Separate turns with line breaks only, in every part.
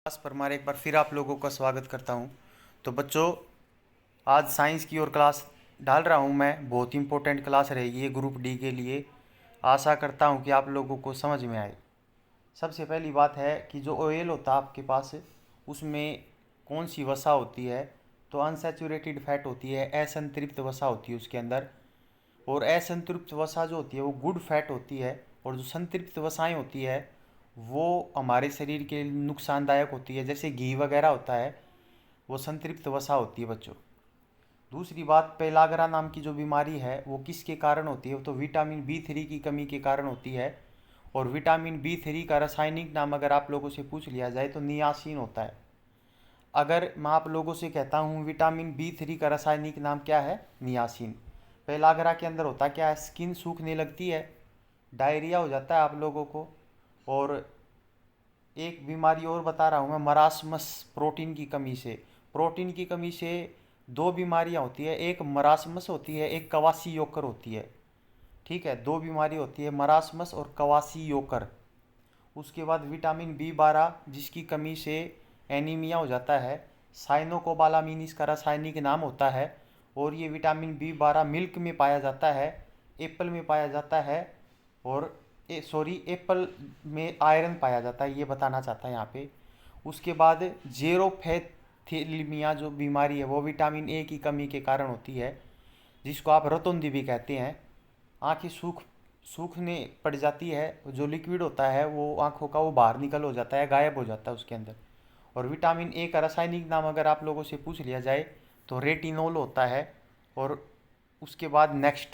Class पर हमारे एक बार फिर आप लोगों का स्वागत करता हूं। तो बच्चों, आज साइंस की और क्लास डाल रहा हूं मैं। बहुत इंपॉर्टेंट क्लास रहेगी ये ग्रुप डी के लिए। आशा करता हूं कि आप लोगों को समझ में आए। सबसे पहली बात है कि जो ऑयल होता है आपके पास, उसमें कौन सी वसा होती है? तो अनसैचुरेटेड फैट होती है, असंतृप्त वसा होती है उसके अंदर। और असंतृप्त वसा जो होती है वो गुड फैट होती है, और जो संतृप्त वसाएं होती है वो हमारे शरीर के लिए नुकसानदायक होती है। जैसे घी वगैरह होता है, वो संतृप्त वसा होती है बच्चों। दूसरी बात, पेलाग्रा नाम की जो बीमारी है वो किसके कारण होती है? तो विटामिन बी 3 की कमी के कारण होती है। और विटामिन बी 3 का रासायनिक नाम अगर आप लोगों से पूछ लिया जाए तो नियासिन होता है। अगर मैं आप लोगों से कहता हूँ विटामिन बी 3 का रासायनिक नाम क्या है? नियासिन। पेलाग्रा के अंदर होता क्या है? स्किन सूखने लगती है, डायरिया हो जाता है आप लोगों को। और एक बीमारी और बता रहा हूँ मैं, मरासमस, प्रोटीन की कमी से। प्रोटीन की कमी से दो बीमारियाँ होती है, एक मरासमस होती है, एक कवासी योकर होती है। ठीक है, दो बीमारी होती है, मरासमस और कवासी योकर। उसके बाद विटामिन बी 12 जिसकी कमी से एनीमिया हो जाता है। साइनोकोबालामिन इसका रासायनिक नाम होता है। और ये विटामिन बी 12 मिल्क में पाया जाता है, एप्पल में पाया जाता है। और एप्पल में आयरन पाया जाता है, ये बताना चाहता है यहाँ पे। उसके बाद जेरोफेथेलिमिया जो बीमारी है वो विटामिन ए की कमी के कारण होती है, जिसको आप रतौंधी भी कहते हैं। आँखें सूखने पड़ जाती है, जो लिक्विड होता है वो आँखों का वो बाहर निकल हो जाता है, गायब हो जाता है उसके अंदर। और विटामिन ए का रासायनिक नाम अगर आप लोगों से पूछ लिया जाए तो रेटिनोल होता है। और उसके बाद नेक्स्ट,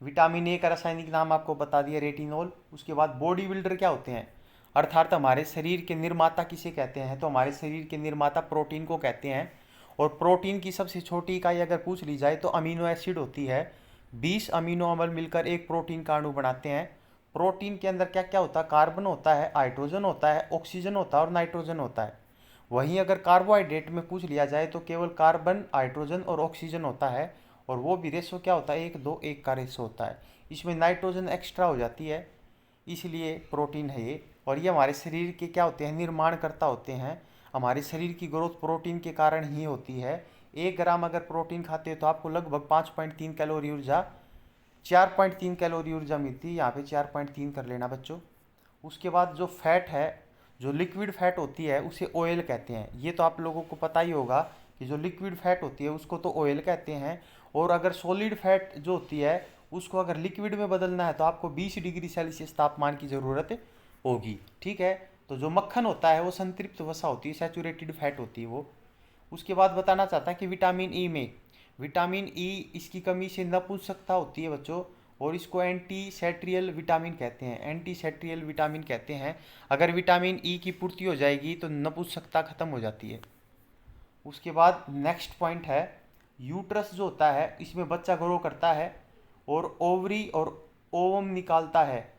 विटामिन ए का रासायनिक नाम आपको बता दिया, रेटिनोल। उसके बाद बॉडी बिल्डर क्या होते हैं, अर्थात हमारे शरीर के निर्माता किसे कहते हैं? तो हमारे शरीर के निर्माता प्रोटीन को कहते हैं। और प्रोटीन की सबसे छोटी इकाई अगर पूछ ली जाए तो अमीनो एसिड होती है। 20 अमीनो अम्ल मिलकर एक प्रोटीन का अणु बनाते हैं। प्रोटीन के अंदर क्या क्या होता है? कार्बन होता है, हाइड्रोजन होता है, ऑक्सीजन होता है और नाइट्रोजन होता है। वहीं अगर कार्बोहाइड्रेट में पूछ लिया जाए तो केवल कार्बन, हाइड्रोजन और ऑक्सीजन होता है। और वो भी रेशो क्या होता है? 1:2:1 का रेशो होता है। इसमें नाइट्रोजन एक्स्ट्रा हो जाती है, इसलिए प्रोटीन है ये। और ये हमारे शरीर के क्या होते हैं? निर्माणकर्ता होते हैं। हमारे शरीर की ग्रोथ प्रोटीन के कारण ही होती है। 1 ग्राम अगर प्रोटीन खाते हैं तो आपको लगभग 5.3 कैलोरी ऊर्जा, 4.3 कैलोरी ऊर्जा मिलती है। यहाँ पे 4.3 कर लेना बच्चों। उसके बाद जो फैट है, जो लिक्विड फैट होती है उसे ऑयल कहते हैं। ये तो आप लोगों को पता ही होगा कि जो लिक्विड फैट होती है उसको तो ऑयल कहते हैं। और अगर सॉलिड फैट जो होती है उसको अगर लिक्विड में बदलना है तो आपको 20 डिग्री सेल्सियस तापमान की ज़रूरत होगी। ठीक है, तो जो मक्खन होता है वो संतृप्त वसा होती है, सैचुरेटेड फैट होती है वो। उसके बाद बताना चाहता है कि विटामिन ई में, विटामिन ई इसकी कमी से नपुंसकता होती है बच्चों। और इसको एंटी सेट्रियल विटामिन कहते हैं, एंटी सेट्रियल विटामिन कहते हैं। अगर विटामिन ई की पूर्ति हो जाएगी तो नपुंसकता खत्म हो जाती है। उसके बाद नेक्स्ट पॉइंट है, यूट्रस जो होता है इसमें बच्चा ग्रो करता है और ओवरी और ओवम निकालता है।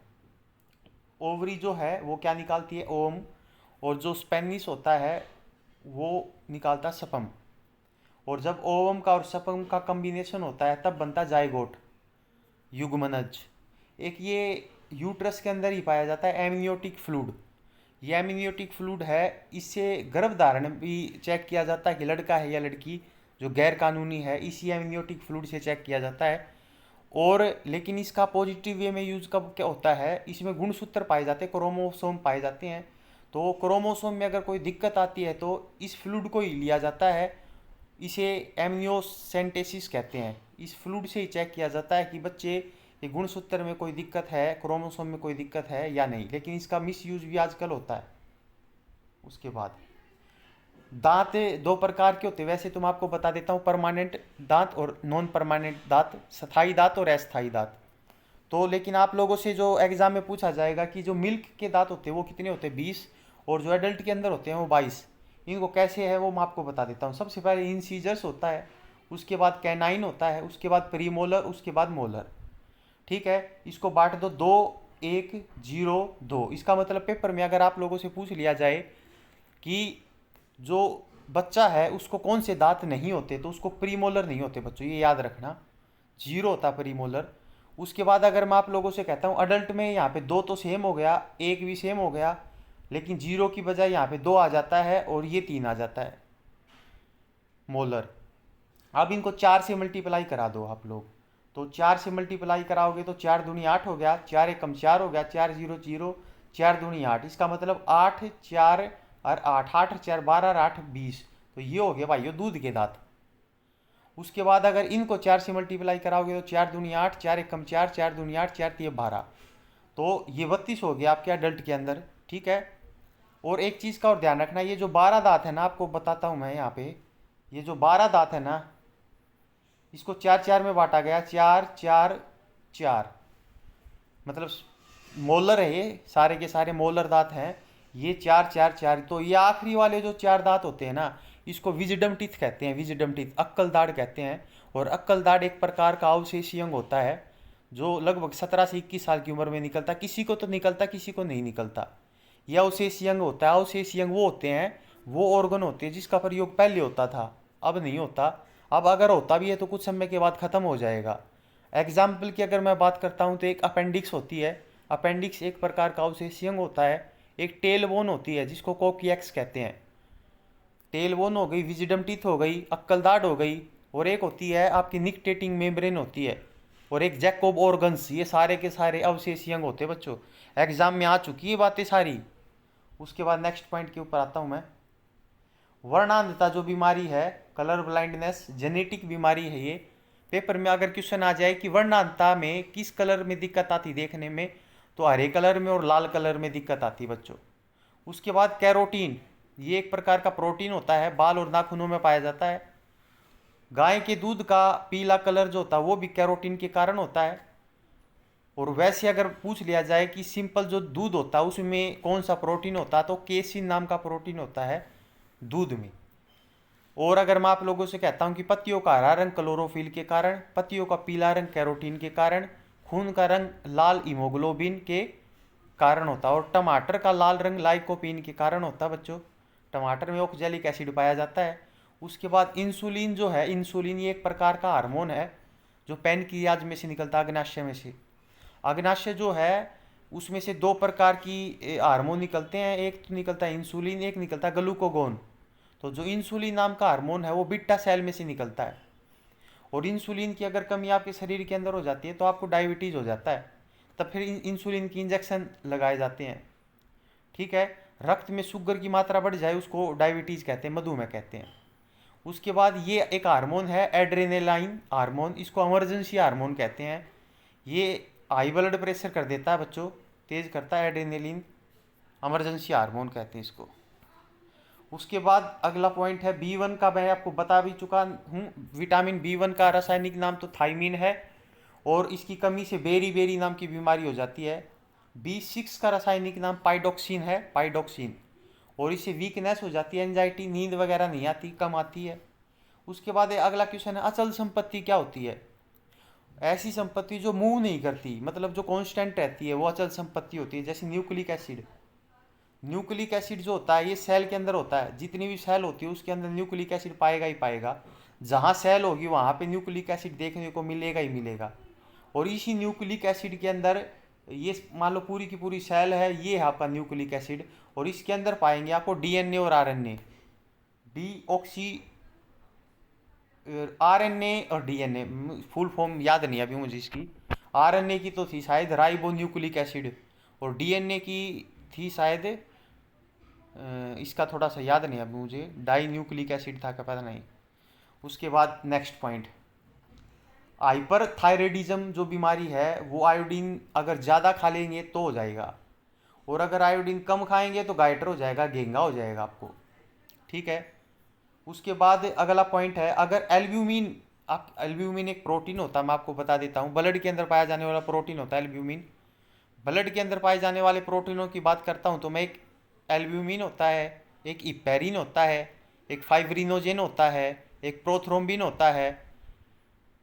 ओवरी जो है वो क्या निकालती है? ओवम। और जो स्पेनिस होता है वो निकालता है सपम। और जब ओवम का और सपम का कम्बिनेशन होता है तब बनता जाइगोट, युग्मनज। एक ये यूट्रस के अंदर ही पाया जाता है एमनियोटिक फ्लूइड। ये एमनियोटिक फ्लूइड है, इससे गर्भधारण भी चेक किया जाता है कि लड़का है या लड़की। जो गैर कानूनी है इसी एमनियोटिक फ्लूइड से चेक किया जाता है। और लेकिन इसका पॉजिटिव वे में यूज़ कब क्या होता है? इसमें गुणसूत्र पाए जाते हैं, क्रोमोसोम पाए जाते हैं। तो क्रोमोसोम में अगर कोई दिक्कत आती है तो इस फ्लूइड को ही लिया जाता है, इसे एमनियोसेंटेसिस कहते हैं। इस फ्लूइड से ही चेक किया जाता है कि बच्चे के गुणसूत्र में कोई दिक्कत है, क्रोमोसोम में कोई दिक्कत है या नहीं। लेकिन इसका मिस यूज भी आजकल होता है। उसके बाद दांत दो प्रकार के होते हैं, वैसे तो मैं आपको बता देता हूँ, परमानेंट दांत और नॉन परमानेंट दांत, स्थायी दांत और अस्थायी दांत। तो लेकिन आप लोगों से जो एग्जाम में पूछा जाएगा कि जो मिल्क के दांत होते हैं वो कितने होते हैं? 20। और जो एडल्ट के अंदर होते हैं वो 22। इनको कैसे है वो मैं आपको बता देता हूँ। सबसे पहले इंसीजर्स होता है, उसके बाद कैनाइन होता है, उसके बाद प्रीमोलर, उसके बाद मोलर। ठीक है, इसको बांट दो 2:1:0:2। इसका मतलब पेपर में अगर आप लोगों से पूछ लिया जाए कि जो बच्चा है उसको कौन से दांत नहीं होते तो उसको प्रीमोलर नहीं होते बच्चों, ये याद रखना। 0 होता प्रीमोलर। उसके बाद अगर मैं आप लोगों से कहता हूँ अडल्ट में, यहाँ पे 2 तो सेम हो गया, 1 भी सेम हो गया, लेकिन 0 की बजाय यहाँ पे 2 आ जाता है और ये 3 आ जाता है मोलर। अब इनको 4 से मल्टीप्लाई करा दो आप लोग, तो 4 से मल्टीप्लाई कराओगे तो 4 दूनी 8 हो गया, 4 एकम 4 हो गया, 4 0 0, 4 दूनी 8, इसका मतलब 8 4 और 8, 8 4 12 और 8 20, तो ये हो गया भाई ये दूध के दांत। उसके बाद अगर इनको 4 से मल्टीप्लाई कराओगे तो 4 दूनी 8, 4 एकम 4, 4 दूनी 8, 4 3 12, तो ये 32 हो गया आपके अडल्ट के अंदर। ठीक है। और एक चीज़ का और ध्यान रखना, ये जो 12 दांत है ना, आपको बताता हूँ मैं यहाँ पे, ये जो 12 दांत है ना, इसको 4 4 में बांटा गया, 4 4 4, मतलब मोलर है, ये सारे के सारे मोलर दांत हैं, ये 4 4 4। तो ये आखिरी वाले जो 4 दांत होते हैं ना, इसको विजडम टीथ कहते हैं, विजडम टीथ, अक्कल दाढ़ कहते हैं। और अक्कल दाढ़ एक प्रकार का अवशेषी अंग होता है जो लगभग 17 से 21 साल की उम्र में निकलता, किसी को तो निकलता किसी को नहीं निकलता। यह अवशेषी अंग होता है। अवशेषी अंग वो होते हैं, वो ऑर्गन होते हैं जिसका प्रयोग पहले होता था, अब नहीं होता। अब अगर होता भी है तो कुछ समय के बाद ख़त्म हो जाएगा। एग्जाम्पल की अगर मैं बात करता हूँ तो एक अपेंडिक्स होती है, अपेंडिक्स एक प्रकार का अवशेषी अंग होता है। एक टेल बोन होती है जिसको कोकियक्स कहते हैं, टेल बोन हो गई, विजिडम टीथ हो गई, अक्कल दाढ़ हो गई, और एक होती है आपकी निकटेटिंग मेम्ब्रेन होती है, और एक जैकोब ऑर्गन्स। ये सारे के सारे अवशेषी अंग होते हैं बच्चों, एग्जाम में आ चुकी है बातें सारी। उसके बाद नेक्स्ट पॉइंट के ऊपर आता हूँ मैं। वर्णांधता जो बीमारी है, कलर ब्लाइंडनेस, जेनेटिक बीमारी है ये। पेपर में अगर क्वेश्चन आ जाए कि वर्णांधता में किस कलर में दिक्कत आती देखने में, तो हरे कलर में और लाल कलर में दिक्कत आती बच्चों। उसके बाद कैरोटीन, ये एक प्रकार का प्रोटीन होता है, बाल और नाखूनों में पाया जाता है। गाय के दूध का पीला कलर जो होता है वो भी कैरोटीन के कारण होता है। और वैसे अगर पूछ लिया जाए कि सिंपल जो दूध होता है उसमें कौन सा प्रोटीन होता है, तो केसिन नाम का प्रोटीन होता है दूध में। और अगर मैं आप लोगों से कहता हूं कि पत्तियों का हरा रंग क्लोरोफिल के कारण, पत्तियों का पीला रंग कैरोटीन के कारण, खून का रंग लाल हीमोग्लोबिन के कारण होता है, और टमाटर का लाल रंग लाइकोपीन के कारण होता है बच्चों। टमाटर में ऑक्जेलिक एसिड पाया जाता है। उसके बाद इंसुलिन जो है, इंसुलिन ये एक प्रकार का हार्मोन है जो पैनक्रियाज में से निकलता है, अग्नाशय में से। अग्नाशय जो है उसमें से 2 प्रकार की हार्मोन निकलते हैं, एक तो निकलता है इंसुलिन, एक निकलता है ग्लूकोगोन। तो जो इंसुलिन नाम का हार्मोन है वो बीटा सेल में से निकलता है, और इंसुलिन की अगर कमी आपके शरीर के अंदर हो जाती है तो आपको डायबिटीज़ हो जाता है, तब फिर इंसुलिन की इंजेक्शन लगाए जाते हैं। ठीक है। रक्त में शुगर की मात्रा बढ़ जाए उसको डायबिटीज़ कहते हैं, मधुमेह कहते हैं। उसके बाद ये एक हार्मोन है एड्रेनालाइन हार्मोन, इसको इमरजेंसी हार्मोन कहते हैं। ये हाई ब्लड प्रेशर कर देता है बच्चों, तेज करता है एड्रेनालिन, इमरजेंसी हार्मोन कहते हैं इसको। उसके बाद अगला पॉइंट है B1 का, मैं आपको बता भी चुका हूँ। विटामिन B1 का रासायनिक नाम तो थायमीन है, और इसकी कमी से बेरी बेरी नाम की बीमारी हो जाती है। B6 का रासायनिक नाम पाइडोक्सिन है, पाइडोक्सिन, और इससे वीकनेस हो जाती है, एंजाइटी, नींद वगैरह नहीं आती, कम आती है। उसके बाद अगला क्वेश्चन है अचल संपत्ति क्या होती है। ऐसी संपत्ति जो मूव नहीं करती, मतलब जो कांस्टेंट रहती है, वो अचल संपत्ति होती है। जैसे न्यूक्लिक एसिड, न्यूक्लिक एसिड जो होता है ये सेल के अंदर होता है, जितनी भी सेल होती है उसके अंदर न्यूक्लिक एसिड पाएगा ही पाएगा। जहाँ सेल होगी वहाँ पे न्यूक्लिक एसिड देखने को मिलेगा ही मिलेगा। और इसी न्यूक्लिक एसिड के अंदर, ये मान लो पूरी की पूरी सेल है, ये है आपका न्यूक्लिक एसिड, और इसके अंदर पाएंगे आपको डीएनए और आरएनए, डीऑक्सी, आरएनए और डीएनए, फुल फॉर्म याद नहीं अभी मुझे इसकी। आरएनए की तो थी शायद राइबो न्यूक्लिक एसिड, और डीएनए की थी शायद इसका थोड़ा सा याद नहीं अभी मुझे, डाई न्यूक्लिक एसिड था क्या पता नहीं। उसके बाद नेक्स्ट पॉइंट, हाइपर थायराइडिज्म जो बीमारी है वो आयोडीन अगर ज़्यादा खा लेंगे तो हो जाएगा, और अगर आयोडीन कम खाएंगे तो गाइटर हो जाएगा, घेंगा हो जाएगा आपको। ठीक है। उसके बाद अगला पॉइंट है, अगर एल्ब्यूमिन, आप एल्ब्यूमिन एक प्रोटीन होता है, मैं आपको बता देता हूँ, ब्लड के अंदर पाया जाने वाला प्रोटीन होता है एल्ब्यूमिन। ब्लड के अंदर पाए जाने वाले प्रोटीनों की बात करता हूँ तो मैं, एक एल्ब्यूमिन होता है, एक इपेरिन होता है, एक फाइब्रिनोजेन होता है, एक प्रोथ्रोम्बिन होता है।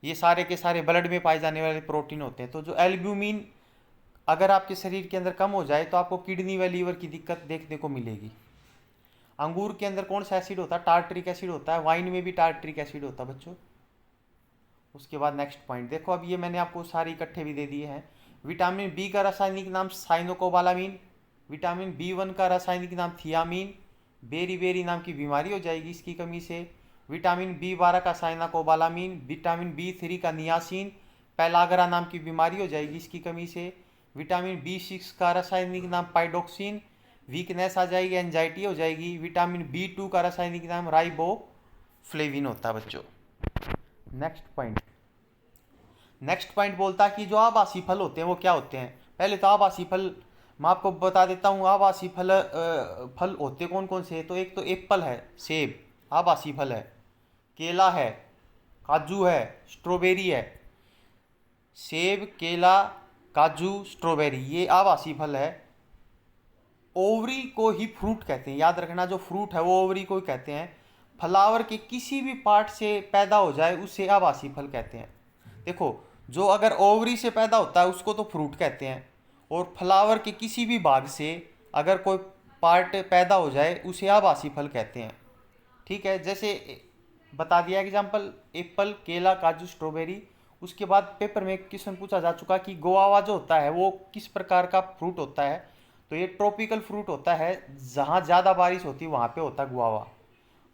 ये सारे के सारे ब्लड में पाए जाने वाले प्रोटीन होते हैं। तो जो एल्ब्यूमिन अगर आपके शरीर के अंदर कम हो जाए तो आपको किडनी व लीवर की दिक्कत देखने को मिलेगी। अंगूर के अंदर कौन सा एसिड होता है, टार्ट्रिक एसिड होता है, वाइन में भी टार्ट्रिक एसिड होता है बच्चों। उसके बाद नेक्स्ट पॉइंट देखो, अब ये मैंने आपको सारे इकट्ठे भी दे दिए हैं। विटामिन बी का रासायनिक नाम साइनोकोबालामीन, विटामिन B1 का रासायनिक नाम थियामीन, बेरी बेरी नाम की बीमारी हो जाएगी इसकी कमी से। विटामिन B12 का साइनाकोबालामीन, विटामिन B3 का नियासिन, पेलाग्रा नाम की बीमारी हो जाएगी इसकी कमी से। विटामिन B6 का रासायनिक नाम पाइडोक्सिन, वीकनेस आ जाएगी, एंजाइटी हो जाएगी। विटामिन B2 का रासायनिक नाम राइबोफ्लेविन होता है बच्चों। नेक्स्ट पॉइंट बोलता है कि जो आभासी फल होते हैं वो क्या होते हैं। पहले तो आभासी फल मैं आपको बता देता हूँ। आभासी फल होते कौन कौन से। तो एक तो एप्पल है, सेब आभासी फल है, केला है, काजू है, स्ट्रॉबेरी है। सेब, केला, काजू, स्ट्रॉबेरी ये आभासी फल है। ओवरी को ही फ्रूट कहते हैं, याद रखना, जो फ्रूट है वो ओवरी को ही कहते हैं। फ्लावर के किसी भी पार्ट से पैदा हो जाए उसे आभासी फल कहते हैं। देखो, जो अगर ओवरी से पैदा होता है उसको तो फ्रूट कहते हैं, और फ्लावर के किसी भी भाग से अगर कोई पार्ट पैदा हो जाए उसे आभासी फल कहते हैं। ठीक है, जैसे बता दिया एग्जाम्पल, एप्पल, केला, काजू, स्ट्रॉबेरी। उसके बाद पेपर में क्वेश्चन पूछा जा चुका कि गुआवा जो होता है वो किस प्रकार का फ्रूट होता है। तो ये ट्रॉपिकल फ्रूट होता है, जहाँ ज़्यादा बारिश होती है वहाँ पे होता है गुआवा।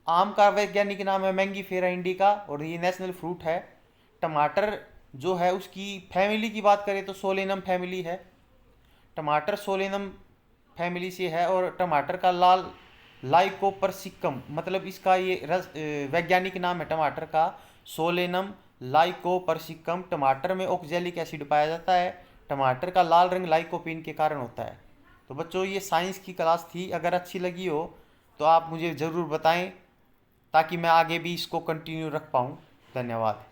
आम का वैज्ञानिक नाम है मैंगीफेरा इंडिका और ये नेशनल फ्रूट है। टमाटर जो है उसकी फैमिली की बात करें तो सोलेनम फैमिली है। टमाटर सोलेनम फैमिली से है, और टमाटर का लाल लाइकोपर्सिकम, मतलब इसका ये वैज्ञानिक नाम है टमाटर का सोलेनम लाइकोपर्सिकम। टमाटर में ऑक्जेलिक एसिड पाया जाता है। टमाटर का लाल रंग लाइकोपीन के कारण होता है। तो बच्चों ये साइंस की क्लास थी, अगर अच्छी लगी हो तो आप मुझे ज़रूर बताएं ताकि मैं आगे भी इसको कंटिन्यू रख पाऊँ। धन्यवाद।